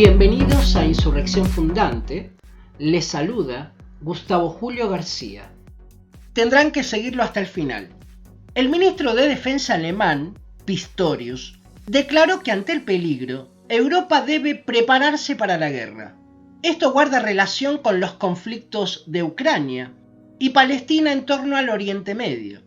Bienvenidos a Insurrección Fundante, les saluda Gustavo Julio García. Tendrán que seguirlo hasta el final. El ministro de Defensa alemán, Pistorius, declaró que ante el peligro, Europa debe prepararse para la guerra. Esto guarda relación con los conflictos de Ucrania y Palestina en torno al Oriente Medio.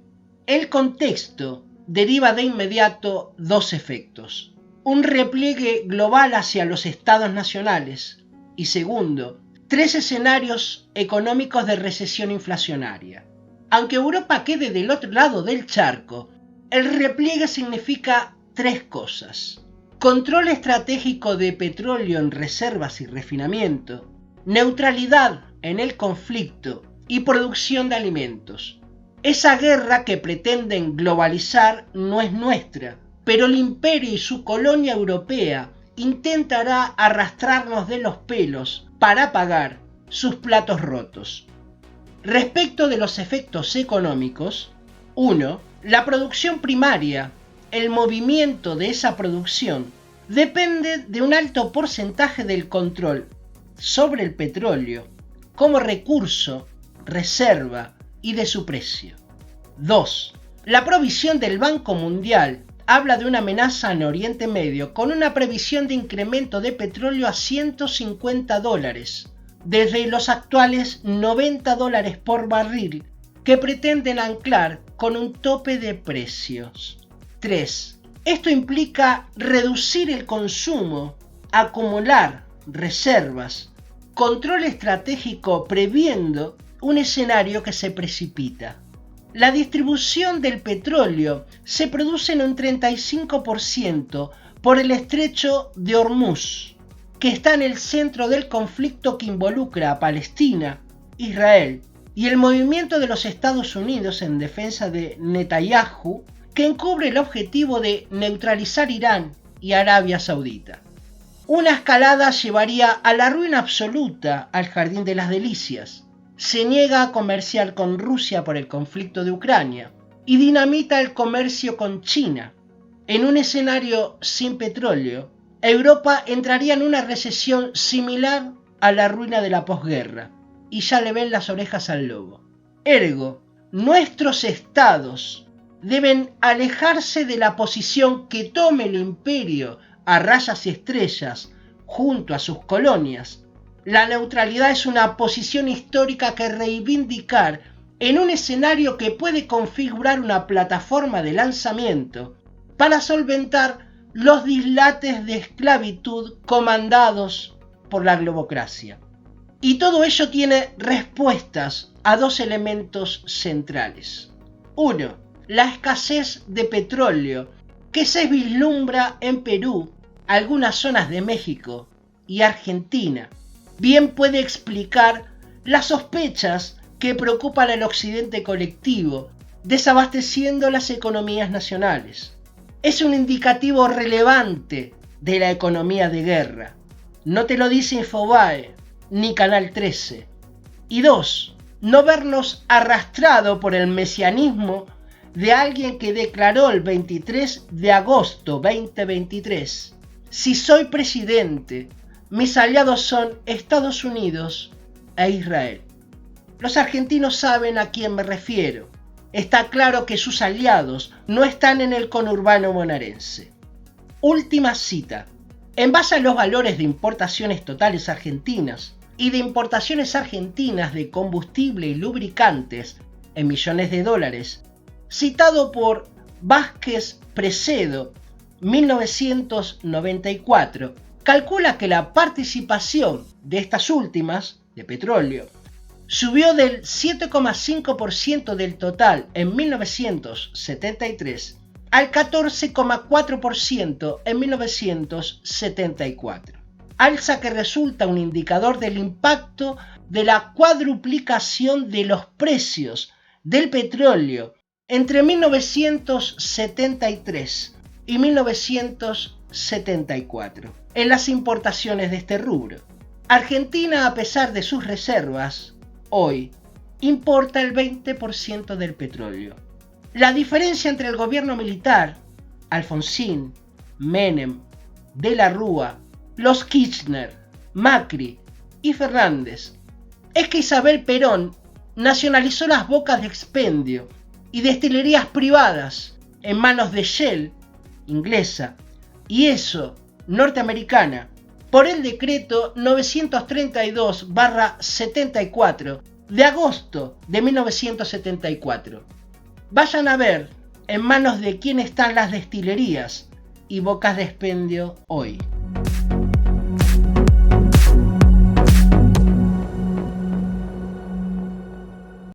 El contexto deriva de inmediato dos efectos: un repliegue global hacia los estados nacionales y segundo, tres escenarios económicos de recesión inflacionaria. Aunque Europa quede del otro lado del charco, el repliegue significa tres cosas: control estratégico de petróleo en reservas y refinamiento, neutralidad en el conflicto y producción de alimentos. Esa guerra que pretenden globalizar no es nuestra, pero el imperio y su colonia europea intentará arrastrarnos de los pelos para pagar sus platos rotos. Respecto de los efectos económicos, 1. La producción primaria, el movimiento de esa producción, depende de un alto porcentaje del control sobre el petróleo como recurso, reserva y de su precio. 2. La provisión del Banco Mundial habla de una amenaza en Oriente Medio con una previsión de incremento de petróleo a $150, desde los actuales $90 por barril, que pretenden anclar con un tope de precios. 3. Esto implica reducir el consumo, acumular reservas, control estratégico previendo un escenario que se precipita. La distribución del petróleo se produce en un 35% por el estrecho de Hormuz, que está en el centro del conflicto que involucra a Palestina, Israel y el movimiento de los Estados Unidos en defensa de Netanyahu, que encubre el objetivo de neutralizar Irán y Arabia Saudita. Una escalada llevaría a la ruina absoluta al Jardín de las Delicias. Se niega a comerciar con Rusia por el conflicto de Ucrania y dinamita el comercio con China. En un escenario sin petróleo, Europa entraría en una recesión similar a la ruina de la posguerra, y ya le ven las orejas al lobo. Ergo, nuestros estados deben alejarse de la posición que tome el imperio a rayas y estrellas junto a sus colonias. La neutralidad es una posición histórica que reivindicar en un escenario que puede configurar una plataforma de lanzamiento para solventar los dislates de esclavitud comandados por la globocracia. Y todo ello tiene respuestas a dos elementos centrales. 1. La escasez de petróleo que se vislumbra en Perú, algunas zonas de México y Argentina. Bien puede explicar las sospechas que preocupan al occidente colectivo, desabasteciendo las economías nacionales. Es un indicativo relevante de la economía de guerra. No te lo dice Infobae ni Canal 13. Y 2. No vernos arrastrado por el mesianismo de alguien que declaró el 23 de agosto 2023: si soy presidente, mis aliados son Estados Unidos e Israel. Los argentinos saben a quién me refiero. Está claro que sus aliados no están en el conurbano bonaerense. Última cita. En base a los valores de importaciones totales argentinas y de importaciones argentinas de combustible y lubricantes en millones de dólares, citado por Vázquez Precedo, 1994, calcula que la participación de estas últimas, de petróleo, subió del 7,5% del total en 1973 al 14,4% en 1974. Alza que resulta un indicador del impacto de la cuadruplicación de los precios del petróleo entre 1973 y 1974 en las importaciones de este rubro. Argentina, a pesar de sus reservas, hoy importa el 20% del petróleo. La diferencia entre el gobierno militar, Alfonsín, Menem, De la Rúa los Kirchner, Macri y Fernández es que Isabel Perón nacionalizó las bocas de expendio y destilerías privadas en manos de Shell, inglesa, y ESSO, norteamericana, por el decreto 932/74 de agosto de 1974. Vayan a ver en manos de quién están las destilerías y bocas de expendio hoy.